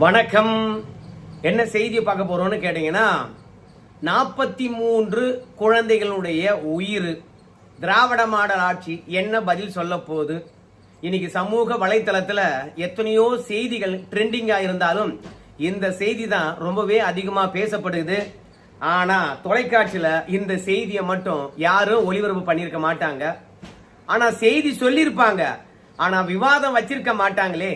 வணக்கம். என்ன செய்தி பார்க்க போறோம்னு கேட்டீங்கன்னா, 43 குழந்தைகளுடைய உயிர் திராவிட மாடல் ஆட்சி என்ன பதில் சொல்ல போகுது? இன்னைக்கு சமூக வலைத்தளத்துல எத்தனையோ செய்திகள் ட்ரெண்டிங்கா இருந்தாலும் இந்த செய்தி தான் ரொம்பவே அதிகமா பேசப்படுது. ஆனா தொலைக்காட்சியில இந்த செய்தியை மட்டும் யாரும் ஒளிபரப்பு பண்ணிருக்க மாட்டாங்க. ஆனா செய்தி சொல்லியிருப்பாங்க, ஆனா விவாதம் வச்சிருக்க மாட்டாங்களே.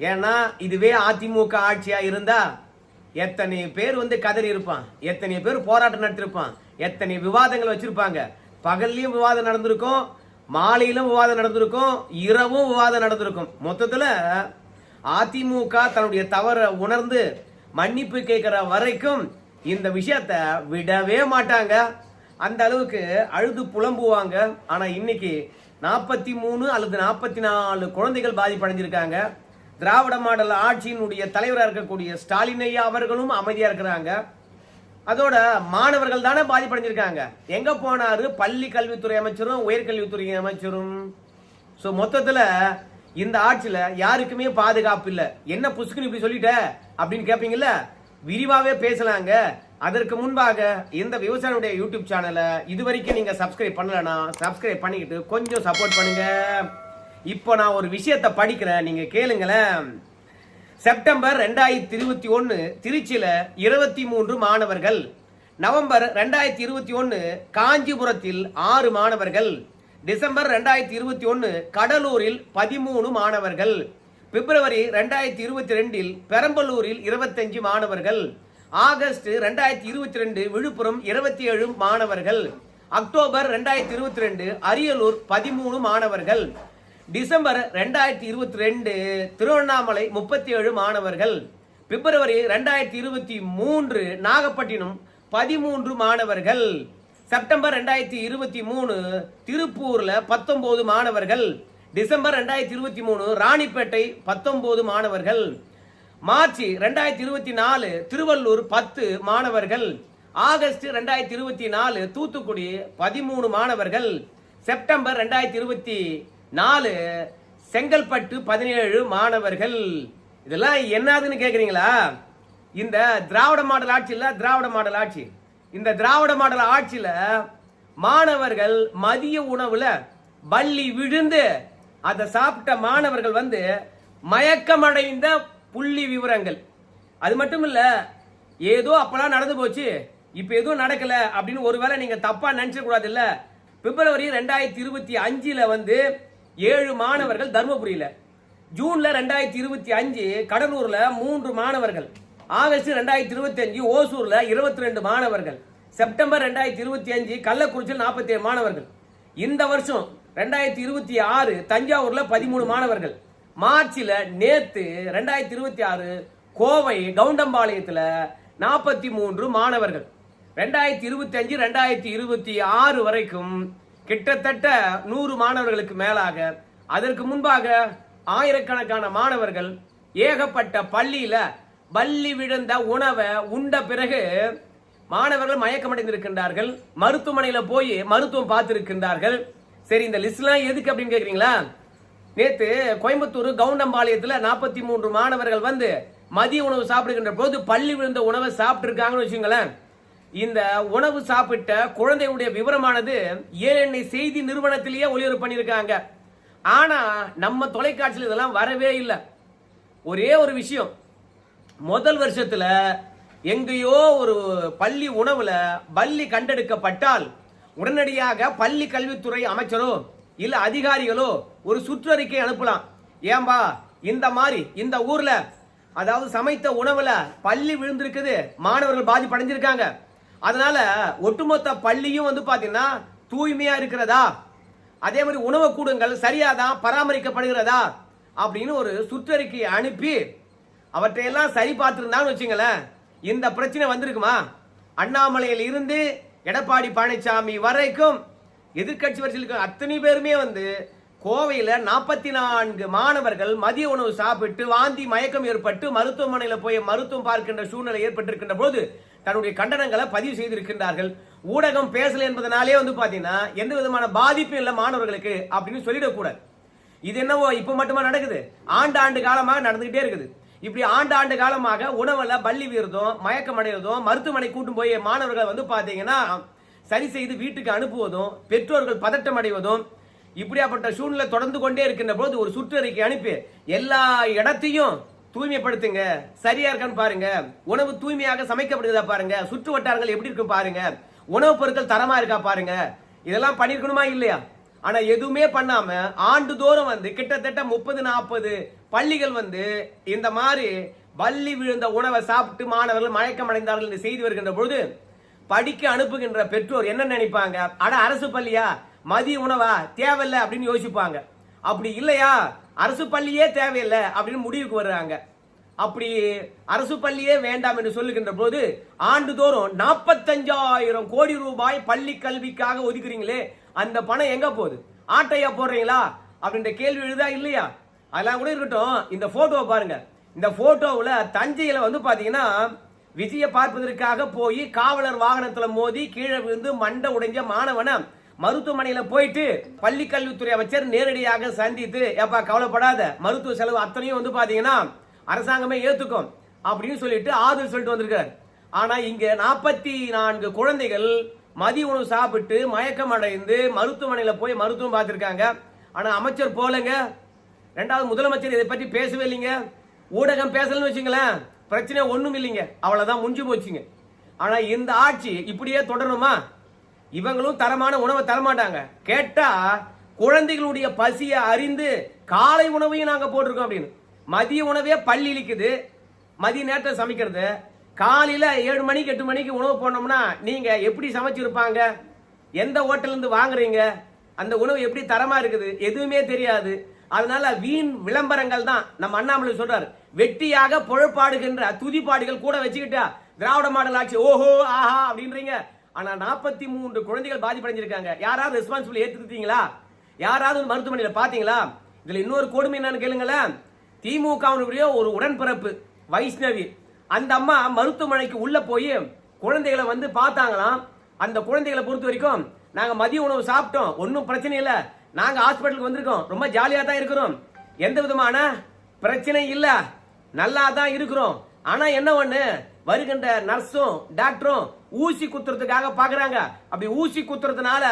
ஏன்னா இதுவே அதிமுக ஆட்சியா இருந்தா எத்தனை பேர் கதறி இருப்பான், எத்தனை பேர் போராட்டம் நடத்திருப்பான், எத்தனை விவாதங்கள் வச்சிருப்பாங்க. பகல்லையும் விவாதம் நடந்திருக்கும், மாலையிலும் விவாதம் நடந்திருக்கும், இரவும் விவாதம் நடந்திருக்கும். மொத்தத்துல அதிமுக தன்னுடைய தவறை உணர்ந்து மன்னிப்பு கேட்கிற வரைக்கும் இந்த விஷயத்த விடவே மாட்டாங்க. அந்த அளவுக்கு அழுது புலம்புவாங்க. ஆனா இன்னைக்கு 43 அல்லது 44 குழந்தைகள் பாதிப்படைஞ்சிருக்காங்க. திராவிட மாடல் ஆட்சியினுடைய தலைவராக இருக்கக்கூடிய ஸ்டாலின் ஐயா அவர்களும் அமைதியா இருக்கிறாங்க. அதோட மாணவர்கள் தானே பாதிப்படைஞ்சிருக்காங்க. எங்க போனாரு பள்ளி கல்வித்துறை அமைச்சரும் உயர்கல்வித்துறை அமைச்சரும்? சோ மொத்தத்துல இந்த ஆட்சியில யாருக்குமே பாதுகாப்பு இல்ல. என்ன புஷ்குன்னு இப்படி சொல்லிட்ட அப்படின்னு கேட்பீங்கல்ல, விரிவாவே பேசலாங்க. அதற்கு முன்பாக இந்த விவசாயினுடைய யூடியூப் சேனலை இதுவரைக்கும் நீங்க சப்ஸ்கிரைப் பண்ணலனா சப்ஸ்கிரைப் பண்ணிக்கிட்டு கொஞ்சம் சப்போர்ட் பண்ணுங்க. இப்போ நான் ஒரு விஷயத்தை படிக்கிறேன், நீங்க கேளுங்களேன். செப்டம்பர் 2021 திருச்சியில 23 மாணவர்கள். நவம்பர் 2021 காஞ்சிபுரத்தில் 6 மாணவர்கள். டிசம்பர் 2021 கடலூரில் 13 மாணவர்கள். பிப்ரவரி 2022 பெரம்பலூரில் 25 மாணவர்கள். ஆகஸ்ட் 2022 விழுப்புரம் 27 மாணவர்கள். அக்டோபர் 2022 அரியலூர் 13 மாணவர்கள். டிசம்பர் 2022 திருவண்ணாமலை 37 மாணவர்கள். பிப்ரவரி 2023 நாகப்பட்டினம் 13 மாணவர்கள். செப்டம்பர் 2023 திருப்பூர்ல 19 மாணவர்கள். டிசம்பர் 2023 ராணிப்பேட்டை 19 மாணவர்கள். மார்ச் 2024 திருவள்ளூர் 10 மாணவர்கள். ஆகஸ்ட் 2024 தூத்துக்குடி 13 மாணவர்கள். செப்டம்பர் 2024 செங்கல்பட்டு 17 மாணவர்கள். இதெல்லாம் என்னதுன்னு கேக்குறீங்களா? இந்த திராவிட மாடல் ஆட்சி இல்ல, திராவிட மாடல் ஆட்சி. இந்த திராவிட மாடல் ஆட்சியில மாணவர்கள் மதிய உணவுல பள்ளி விழுந்து அதை சாப்பிட்ட மாணவர்கள் மயக்கமடைந்த புள்ளி விவரங்கள். அது மட்டும் இல்ல, ஏதோ அப்பெல்லாம் நடந்து போச்சு, இப்ப எதுவும் நடக்கல அப்படின்னு ஒருவேளை நீங்க தப்பா நினைச்ச கூடாது இல்ல. பிப்ரவரி 2025 7 மாணவர்கள் தர்மபுரியில. ஜூன்ல 2025 கடலூர்ல 3 மாணவர்கள். ஆகஸ்ட் 2025 ஓசூர்ல 22 மாணவர்கள். செப்டம்பர் 2025 கள்ளக்குறிச்சியில் 47 மாணவர்கள். இந்த வருஷம் 2026 தஞ்சாவூர்ல 13 மாணவர்கள். மார்ச்ல நேத்து 2026 கோவை கவுண்டம்பாளையத்துல 43 மாணவர்கள். 2025 2026 வரைக்கும் கிட்டத்தட்ட 100 மாணவர்களுக்கு மேலாக, அதற்கு முன்பாக ஆயிரக்கணக்கான மாணவர்கள் ஏகப்பட்ட பள்ளியில பள்ளி விழுந்த உணவை உண்ட பிறகு மாணவர்கள் மயக்கமடைந்திருக்கின்றார்கள். மருத்துவமனையில போய் மருத்துவம் பார்த்திருக்கின்றார்கள். சரி, இந்த லிஸ்ட்லாம் எதுக்கு அப்படின்னு கேக்குறீங்களா? நேத்து கோயம்புத்தூர் கவுண்டம்பாளையத்துல 43 மாணவர்கள் மதிய உணவு சாப்பிடுகின்ற போது பள்ளி விழுந்த உணவை சாப்பிட்டு இருக்காங்கன்னு வச்சுங்களேன். இந்த உணவு சாப்பிட்ட குழந்தையுடைய விவரமானது ஏஎன்ஐ செய்தி நிறுவனத்திலேயே ஒளிபரப்பு பண்ணியிருக்காங்க. ஆனா நம்ம தொலைக்காட்சியில் இதெல்லாம் வரவே இல்லை. ஒரே ஒரு விஷயம், முதல் வருஷத்துல எங்கேயோ ஒரு பள்ளி உணவுல பள்ளி கண்டெடுக்கப்பட்டால் உடனடியாக பள்ளி கல்வித்துறை அமைச்சரோ இல்ல அதிகாரிகளோ ஒரு சுற்றறிக்கை அனுப்பலாம். ஏன்பா இந்த மாதிரி இந்த ஊர்ல அதாவது சமைத்த உணவுல பள்ளி விழுந்திருக்குது, மாணவர்கள் பாதிப்படைஞ்சிருக்காங்க, அதனால ஒட்டுமொத்த பள்ளியும் பாத்தீங்கன்னா தூய்மையா இருக்கிறதா, அதே மாதிரி உணவு கூடங்கள் சரியாதான் பராமரிக்கப்படுகிறதா அப்படின்னு ஒரு சுற்றறிக்கையை அனுப்பி அவற்றையெல்லாம் சரி பார்த்திருந்தான்னு வச்சுங்களேன், இந்த பிரச்சனை வந்திருக்குமா? அண்ணாமலையில் இருந்து எடப்பாடி பழனிசாமி வரைக்கும் எதிர்கட்சி வரிசையில் அத்தனை பேருமே கோவையில 44 மாணவர்கள் மதிய உணவு சாப்பிட்டு வாந்தி மயக்கம் ஏற்பட்டு மருத்துவமனையில் போய் மருத்துவம் பார்க்கின்ற சூழ்நிலை ஏற்பட்டிருக்கின்ற போது தன்னுடைய கண்டனங்களை பதிவு செய்திருக்கின்றார்கள். ஊடகம் பேசல என்பதனாலே பாத்தீங்கன்னா எந்த விதமான பாதிப்பும் இல்லை மாணவர்களுக்கு அப்படின்னு சொல்லிடக்கூடாது. இது என்னவோ இப்ப மட்டுமா நடக்குது? ஆண்டு காலமாக நடந்துகிட்டே இருக்குது. இப்படி ஆண்டு காலமாக உணவுல பள்ளி வீர்றதும் மயக்கம் அடைவதும் மருத்துவமனை கூட்டும் போய் மாணவர்கள் வந்து பாத்தீங்கன்னா சரி செய்து வீட்டுக்கு அனுப்புவதும் பெற்றோர்கள் பதட்டம் அடைவதும் இப்படியாப்பட்ட சூழ்நிலை தொடர்ந்து கொண்டே இருக்கின்ற போது ஒரு சுற்றறிக்கை அனுப்பி எல்லா இடத்தையும் தூய்மைப்படுத்துங்க, சரியா இருக்கான்னு பாருங்க, உணவு தூய்மையாக சமைக்கப்படுதா பாருங்க, சுற்று வட்டாரங்கள் எப்படி இருக்கு பாருங்க, உணவுப் பொருட்கள் தரமா இருக்கா பாருங்க, இதெல்லாம் பண்ணிருக்கணுமா இல்லையா? ஆனா எதுவுமே பண்ணாம ஆண்டுதோறும் வந்து கிட்டத்தட்ட 30-40 பள்ளிகள் வந்து இந்த மாதிரி பள்ளி விழுந்த உணவை சாப்பிட்டு மாணவர்கள் மயக்கம் அடைந்தார்கள் என்று செய்தி வருகின்ற பொழுது படிக்க அனுப்புகின்ற பெற்றோர் என்ன நினைப்பாங்க? அட அரசு பள்ளியா, மதிய உணவா, தேவையில்லை அப்படின்னு யோசிப்பாங்க. அப்படி இல்லையா, அரசு பள்ளியே தேவையில்லை அப்படின்னு முடிவுக்கு வர்றாங்க. அப்படி அரசு பள்ளியே வேண்டாம் என்று சொல்லுகின்ற போது ஆண்டுதோறும் 45,000 கோடி ரூபாய் பள்ளி கல்விக்காக ஒதுக்குறீங்களே, அந்த பணம் எங்க போகுது? ஆட்டையா போடுறீங்களா அப்படின்ற கேள்வி எழுதா இல்லையா? அதெல்லாம் கூட இருக்கட்டும். இந்த போட்டோவை பாருங்க. இந்த போட்டோவில் தஞ்சையில வந்து பாத்தீங்கன்னா விஜய பார்ப்பதற்காக போய் காவலர் வாகனத்துல மோதி கீழே விழுந்து மண்டை உடைஞ்ச மாணவனை மருத்துவமனையில போயிட்டு பள்ளி கல்வித்துறை அமைச்சர் நேரடியாக சந்தித்து, ஏப்பா கவலைப்படாத, மருத்துவ செலவு அத்தனையும் வந்து பாத்தீங்கன்னா அரசாங்கமே ஏத்துக்கும் அப்படின்னு சொல்லிட்டு ஆறுதல் சொல்லிட்டு வந்திருக்காரு. ஆனா இங்க 44 குழந்தைகள் மதிய உணவு சாப்பிட்டு மயக்கம் அடைந்து மருத்துவமனையில போய் மருத்துவம் பார்த்திருக்காங்க. ஆனா அமைச்சர் போலங்க. ரெண்டாவது முதலமைச்சர் இதை பற்றி பேசவே இல்லைங்க. ஊடகம் பேசலன்னு வச்சுங்களேன், பிரச்சனை ஒண்ணும் இல்லைங்க, அவ்வளவுதான், முடிஞ்சு போச்சுங்க. ஆனா இந்த ஆட்சி இப்படியே தொடரணுமா? இவங்களும் தரமான உணவை தரமாட்டாங்க. கேட்டா குழந்தைகளுடைய பசியை அறிந்து காலை உணவையும் நாங்க போட்டிருக்கோம் அப்படின்னு. மதிய உணவே பள்ளி இழிக்குது, மதிய நேரத்தில் சமைக்கிறது. காலையில 7 மணிக்கு 8 மணிக்கு உணவு போனோம்னா நீங்க எப்படி சமைச்சிருப்பாங்க? எந்த ஹோட்டல்ல இருந்து வாங்குறீங்க? அந்த உணவு எப்படி தரமா இருக்குது? எதுவுமே தெரியாது. அதனால வீண் விளம்பரங்கள் தான். நம்ம அண்ணாமலை சொல்றாரு, வெட்டியாக பொழப்பாடுகின்ற துதிப்பாடுகள் கூட வச்சுக்கிட்டா திராவிட மாடல் ஆட்சி ஓஹோ ஆஹா அப்படின்றீங்க. ஆனா 43 குழந்தைகள் பாதிப்படைஞ்சிருக்காங்க. யாராவது ரெஸ்பான்சிபிள் ஏத்துக்கிட்டீங்களா? யாராவது மருத்துவமனையில பாத்தீங்களா? இதுல இன்னொரு கொடுமை என்னன்னு கேளுங்களேன். திமுகவுடைய ஒரு உடன்பிறப்பு வைஷ்ணவி, அந்த அம்மா மருத்துவமனைக்கு உள்ள போய் குழந்தைகளை வந்து பார்த்தாங்களாம். அந்த குழந்தைகளை பொறுத்த வரைக்கும், நாங்க மதிய உணவு சாப்பிட்டோம், ஒன்னும் பிரச்சனை இல்ல, நாங்க ஹாஸ்பிட்டலுக்கு வந்திருக்கோம், ரொம்ப ஜாலியா தான் இருக்கிறோம், எந்த விதமான பிரச்சனை இல்ல, நல்லா தான் இருக்கிறோம். ஆனா என்ன ஒண்ணு, வருகின்ற நர்ஸும் டாக்டரும் ஊசி குத்துறதுக்காக பாக்குறாங்க. அப்படி ஊசி குத்துறதுனால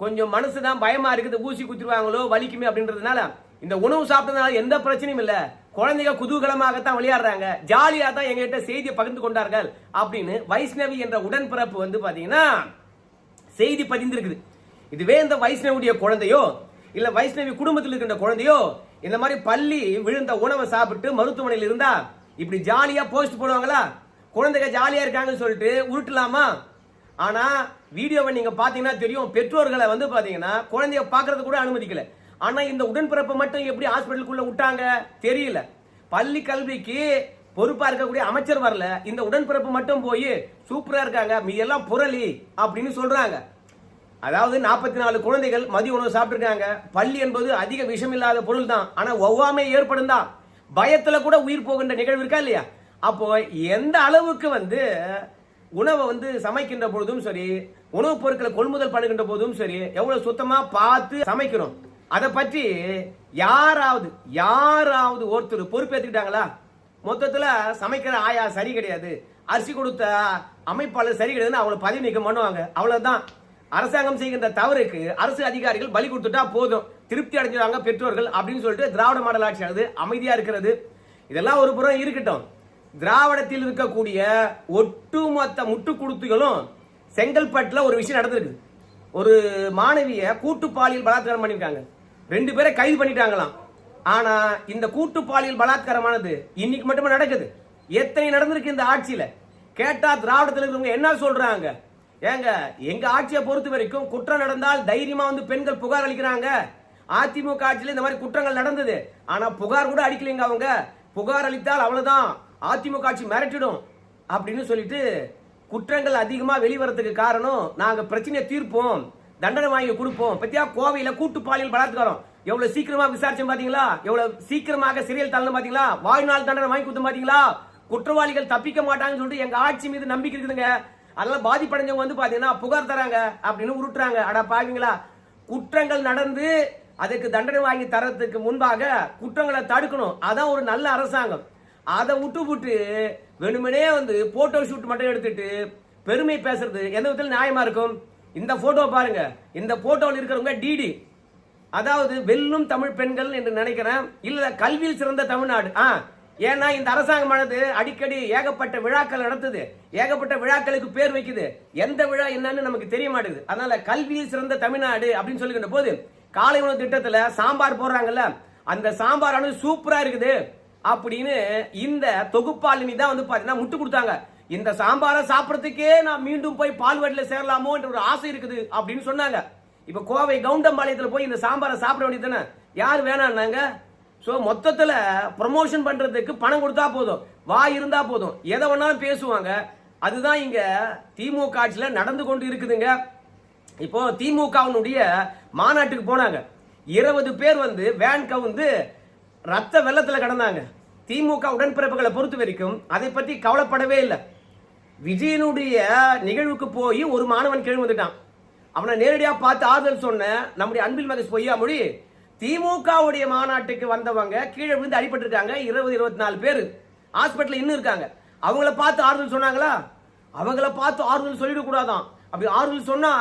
கொஞ்சம் மனசுதான் பயமா இருக்குது, ஊசி குத்துருவாங்களோ வலிக்குமே அப்படின்றதுனால. இந்த உணவு சாப்பிட்டதுனால எந்த பிரச்சனையும் இல்ல, குழந்தைங்க குதூகலமாகத்தான் விளையாடுறாங்க, ஜாலியா தான் எங்ககிட்ட செய்தியை பகிர்ந்து கொண்டார்கள் அப்படின்னு வைஷ்ணவி என்ற உடன்பிறப்பு வந்து பாத்தீங்கன்னா செய்தி பதிந்திருக்குது. இதுவே இந்த வைஷ்ணவியுடைய குழந்தையோ இல்ல வைஷ்ணவி குடும்பத்தில் இருக்கின்ற குழந்தையோ இந்த மாதிரி பள்ளி விழுந்த உணவை சாப்பிட்டு மருத்துவமனையில் இருந்தா இப்படி ஜாலியா போஸ்ட் போடுவாங்களா? குழந்தைங்க ஜாலியா இருக்காங்கன்னு சொல்லிட்டு உருட்டலாமா? ஆனா வீடியோவை நீங்க பாத்தீங்கன்னா தெரியும், பெற்றோர்களை வந்து பாத்தீங்கன்னா குழந்தைய பாக்குறது கூட அனுமதிக்கல. ஆனா இந்த உடன்பிறப்பு மட்டும் எப்படி ஹாஸ்பிட்டலுக்குள்ள விட்டாங்க தெரியல. பள்ளி கல்விக்கு பொறுப்பா இருக்கக்கூடிய அமைச்சர் வரல, இந்த உடன்பிறப்பு மட்டும் போய் சூப்பரா இருக்காங்க, மீதெல்லாம் புரளி அப்படின்னு சொல்றாங்க. அதாவது 44 குழந்தைகள் மதிய உணவு சாப்பிட்டிருக்காங்க. பள்ளி என்பது அதிக விஷம் இல்லாத பொருள் தான், ஆனா ஒவ்வாமை ஏற்படும் தான், பயத்துல கூட உயிர் போகின்ற நிகழ்வு இருக்கா இல்லையா? அப்போ எந்த அளவுக்கு வந்து உணவை வந்து சமைக்கின்ற பொழுதும் சரி, உணவுப் பொருட்களை கொள்முதல் பண்ணுகின்ற போதும் சரி, எவ்வளவு சுத்தமா பார்த்து சமைக்கிறோம், அதை பற்றி யாராவது ஒருத்தர் பொறுப்பேற்றுக்கிட்டாங்களா? மொத்தத்துல சமைக்கிற ஆயா சரி கிடையாது, அரிசி கொடுத்த அமைப்பாளர் சரி கிடையாதுன்னு அவங்களை பதவி நீக்கம் பண்ணுவாங்க. அவ்வளவுதான். அரசாங்கம் செய்கின்ற தவறுக்கு அரசு அதிகாரிகள் பலி கொடுத்துட்டா போதும், திருப்தி அடைஞ்சிருவாங்க பெற்றோர்கள் அப்படின்னு சொல்லிட்டு திராவிட மாடல் ஆட்சியானது அமைதியா இருக்கிறது. இதெல்லாம் ஒரு புறம் இருக்கட்டும். திராவிடத்தில் இருக்கக்கூடிய ஒட்டுமொத்த முட்டு குடுத்துகளும் செங்கல்பட்டுல ஒரு விஷயம் நடந்திருக்கு. ஒரு மாணவிய கூட்டு பாலியல் பலாத்காரம் பண்ணிருக்காங்க. 2 பேரை கைது பண்ணிட்டாங்களாம். ஆனா இந்த கூட்டு பாலியல் பலாத்காரமானது இன்னைக்கு மட்டுமே நடக்குது. எத்தனை நடந்திருக்கு இந்த ஆட்சியில? கேட்டா திராவிடத்தில் இருக்கிறவங்க என்ன சொல்றாங்க? ஏங்க, எங்க ஆட்சியை பொறுத்த வரைக்கும் குற்றம் நடந்தால் தைரியமா வந்து பெண்கள் புகார் அளிக்கிறாங்க. அதிமுக ஆட்சியில இந்த மாதிரி குற்றங்கள் நடந்தது, ஆனா புகார் கூட அளிக்கலைங்க. அவங்க புகார் அளித்தால் அவ்வளவுதான், அதிமுக ஆட்சி மிரட்டிடும் அப்படின்னு சொல்லிட்டு குற்றங்கள் அதிகமா வெளிவரத்துக்கு காரணம், நாங்க பிரச்சனையை தீர்ப்போம், தண்டனை வாங்கி கொடுப்போம். பத்தியா கோவையில கூட்டு பாலியல் பலாத்காரம் எவ்வளவு சீக்கிரமா விசாரிச்சோம் பாத்தீங்களா? எவ்வளவு சீக்கிரமாக சிறையில் தள்ளணும் பாத்தீங்களா? வாழ்நாள் தண்டனை வாங்கி கொடுத்தோம் பாத்தீங்களா? குற்றவாளிகள் தப்பிக்க மாட்டாங்கன்னு சொல்லிட்டு எங்க ஆட்சி மீது நம்பிக்கை இருக்குதுங்க. அதனால பாதிப்படைஞ்சவங்க வந்து பாத்தீங்கன்னா புகார் தராங்க அப்படின்னு உருட்டுறாங்க. அட பாவீங்களா, குற்றங்கள் நடந்து அதுக்கு தண்டனை வாங்கி தரத்துக்கு முன்பாக குற்றங்களை தடுக்கணும். அதான் ஒரு நல்ல அரசாங்கம். அதை விட்டு வேணுமனே வந்து போட்டோ ஷூட் மட்டும் எடுத்துட்டு பெருமை பேசுறது எந்த விதத்தில் நியாயமா இருக்கும்? இந்த போட்டோ பாருங்க, இந்த போட்டோவில் இருக்கிறவங்க டிடி, அதாவது வெல்லும் தமிழ் பெண்கள் என்று நினைக்கிறேன், இல்ல கல்வியில் சிறந்த தமிழ்நாடு. ஏன்னா இந்த அரசாங்கமானது அடிக்கடி ஏகப்பட்ட விழாக்கள் நடத்துது, ஏகப்பட்ட விழாக்களுக்கு பேர் வைக்குது, எந்த விழா என்னன்னு நமக்கு தெரிய மாட்டேங்குது. அதனால கல்வியில் சிறந்த தமிழ்நாடு அப்படின்னு சொல்லுகின்ற போது காலை உணவு திட்டத்துல சாம்பார் போடுறாங்கல்ல, அந்த சாம்பாரானது சூப்பரா இருக்குது அப்படின்னு இந்த தொகுப்பாளினி தான் வந்து பாத்தீங்கன்னா முட்டு கொடுத்தாங்க. இந்த சாம்பாரை சாப்பிடறதுக்கே நான் மீண்டும் போய் பால்வாடியில சேரலாமோ என்ற ஒரு ஆசை இருக்குது அப்படின்னு சொன்னாங்க. இப்ப கோவை கவுண்டம்பாளையத்துல போய் இந்த சாம்பாரை சாப்பிட வேண்டியதுதானே, யார் வேணான்னாங்க? சோ மொத்தத்துல ப்ரமோஷன் பண்றதுக்கு பணம் கொடுத்தா போதும், வாய் இருந்தா போதும், எதை வேணாலும் பேசுவாங்க. அதுதான் இங்க திமுக ஆட்சியில நடந்து கொண்டு இருக்குதுங்க. இப்போ திமுகவினுடைய மாநாட்டுக்கு போனாங்க, 20 பேர் வந்து வேன் கவுந்து ரத்த வெள்ளத்துல கடந்தாங்க. திமுக உடன்பிறப்புகளை பொறுத்த வரைக்கும் அதை பற்றி கவலைப்படவே இல்லை. விஜயனுடைய நிகழ்வுக்கு போய் ஒரு மாணவன் கேள்வி வந்துட்டான், அவனை நேரடியா பார்த்து ஆறுதல் சொன்ன நம்முடைய அன்பில் மகேஷ் பொய்யாமொழி, திமுகவுடைய மாநாட்டுக்கு வந்தவங்க கீழே விழுந்து அடிபட்டு இருக்காங்க, 20-24 பேர் ஹாஸ்பிட்டல் இன்னும் இருக்காங்க. அவங்கள பார்த்து ஆறுதல் சொன்னாங்களா? அவங்கள பார்த்து ஆறுதல் சொல்லிடக்கூடாதான். அப்படி ஆறுதல் சொன்னா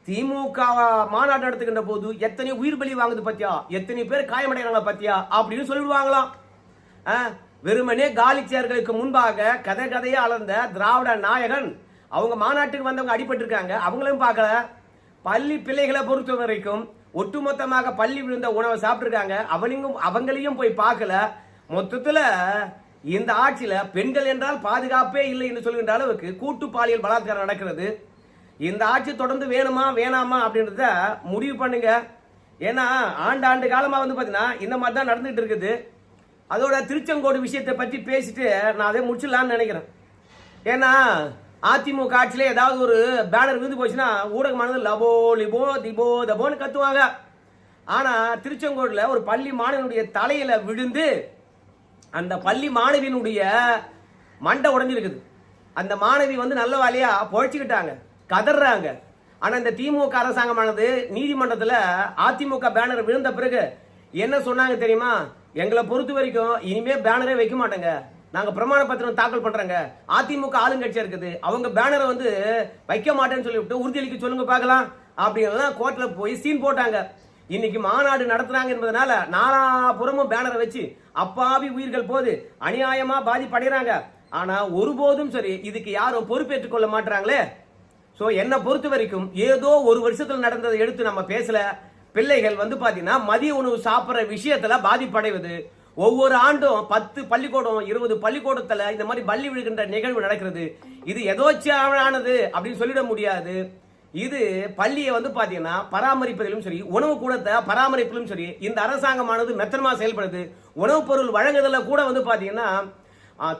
திமுக மாநாடு நடத்துகின்ற போது எத்தனை உயிர் பலி வாங்குது பத்தியா, எத்தனை பேர் காயமடைகிறாங்க பத்தியா அப்படின்னு சொல்லிடுவாங்களாம். வெறுமனே காலி சேர்களுக்கு முன்பாக கதையா அளர்ந்த திராவிட நாயகன் அவங்க மாநாட்டுக்கு வந்தவங்க அடிபட்டு இருக்காங்க, அவங்களையும் பார்க்கல. பள்ளி பிள்ளைகளை பொறுத்த வரைக்கும் ஒட்டுமொத்தமாக பள்ளி விழுந்த உணவை சாப்பிட்டுருக்காங்க, அவங்களையும் போய் பார்க்கல. மொத்தத்துல இந்த ஆட்சியில பெண்கள் என்றால் பாதுகாப்பே இல்லை என்று சொல்கின்ற அளவுக்கு கூட்டு பாலியல் பலாத்காரம் நடக்கிறது. இந்த ஆட்சி தொடர்ந்து வேணுமா வேணாமா அப்படின்றத முடிவு பண்ணுங்க. ஏன்னா ஆண்டாண்டு காலமா வந்து பாத்தீங்கன்னா இந்த மாதிரி தான் நடந்துட்டு இருக்குது. அதோட திருச்செங்கோடு விஷயத்தை பற்றி பேசிட்டு நான் அதை முடிச்சிடலான்னு நினைக்கிறேன். ஏன்னா அதிமுக ஆட்சியில ஏதாவது ஒரு பேனர் விழுந்து போச்சுன்னா ஊடகமானது லபோ லிபோ திபோ தபோன்னு கத்துவாங்க. ஆனா திருச்செங்கோடுல ஒரு பள்ளி மாணவனுடைய தலையில விழுந்து அந்த பள்ளி மாணவியினுடைய மண்டை உடைஞ்சிருக்குது. அந்த மாணவி வந்து நல்ல வேலையா பொழைச்சுக்கிட்டாங்க, கதறாங்க. ஆனா இந்த திமுக அரசாங்கமானது நீதிமன்றத்துல அதிமுக பேனர் விழுந்த பிறகு என்ன சொன்னாங்க தெரியுமா? எங்களை பொறுத்த வரைக்கும் இனிமே பேனரே வைக்க மாட்டேங்க, நாங்க பிரமாண பத்திரம் தாக்கல் பண்றோங்க, அதிமுக ஆளுங்கட்சியா இருக்குது, அவங்க பேனரை வந்து வைக்க மாட்டேன்னு சொல்லிவிட்டு உறுதியளிக்க சொல்லுங்க பார்க்கலாம் அப்படின்னு கோர்ட்ல போய் சீன் போட்டாங்க. இன்னைக்கு மாநாடு நடத்துறாங்க என்பதனால நாலாபுறமும் பேனரை வச்சு அப்பாவி உயிர்கள் போது அநியாயமா பாதிப்படைகிறாங்க. ஆனா ஒருபோதும் சரி இதுக்கு யாரும் பொறுப்பேற்றுக் கொள்ள மாட்டாங்களே. சோ என்னை பொறுத்த வரைக்கும் ஏதோ ஒரு வருஷத்துல நடந்ததை எடுத்து நம்ம பேசல. பிள்ளைகள் வந்து பாத்தீங்கன்னா மதிய உணவு சாப்பிட்ற விஷயத்துல பாதிப்படைவது ஒவ்வொரு ஆண்டும் 10 பள்ளிக்கூடம் 20 பள்ளிக்கூடத்துல இந்த மாதிரி பள்ளி விழுகின்ற நிகழ்வு நடக்கிறது. இது எதோச்சியானது அப்படின்னு சொல்லிட முடியாது. இது பள்ளியை வந்து பாத்தீங்கன்னா பராமரிப்பதிலும் சரி, உணவு கூடத்தை பராமரிப்பிலும் சரி இந்த அரசாங்கமானது மெத்தனமா செயல்படுது. உணவுப் பொருள் வழங்குதல கூட வந்து பாத்தீங்கன்னா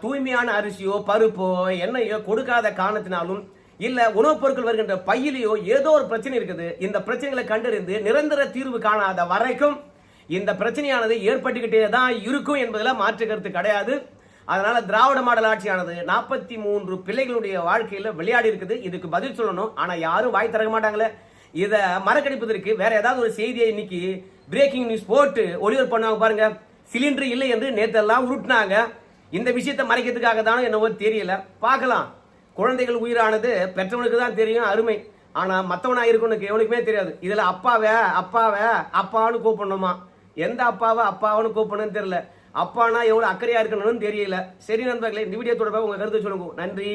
தூய்மையான அரிசியோ பருப்போ எண்ணெயோ கொடுக்காத காரணத்தினாலும் இல்ல உணவுப் பொருட்கள் வருகின்ற பையிலையோ ஏதோ ஒரு பிரச்சனை இருக்குது. இந்த பிரச்சனைகளை கண்டறிந்து நிரந்தர தீர்வு காணாத வரைக்கும் இந்த பிரச்சனையானது ஏற்பட்டுக்கிட்டே தான் இருக்கும் என்பதுல மாற்று கருத்து கிடையாது. அதனால திராவிட மாடல் ஆட்சியானது 43 பிள்ளைகளுடைய வாழ்க்கையில விளையாடி இருக்குது. இதுக்கு பதில் சொல்லணும், ஆனா யாரும் வாய் திறக்க மாட்டாங்களே. இதை மறக்கடிப்பதற்கு வேற ஏதாவது ஒரு செய்தியை இன்னைக்கு பிரேக்கிங் நியூஸ் போட்டு ஒளிபரப்பு பண்ணுவாங்க பாருங்க. சிலிண்டர் இல்லை என்று நேற்றெல்லாம் உருட்டினாங்க. இந்த விஷயத்தை மறைக்கிறதுக்காக தானே என்னவோ தெரியல, பார்க்கலாம். குழந்தைகள் உயிரானது பெற்றவனுக்கு தான் தெரியும் அருமை, ஆனா மத்தவனா இருக்குன்னு எவனுக்குமே தெரியாது. இதுல அப்பான்னு கூப்பிடணுமா? எந்த அப்பாவன்னு கூப்பிடணும்னு தெரியல. அப்பானா எவ்வளவு அக்கறையா இருக்கணும்னு தெரியல. சரி நண்பர்களே, இந்த வீடியோ தொடர்பாக உங்க கருத்து சொல்லுங்க. நன்றி.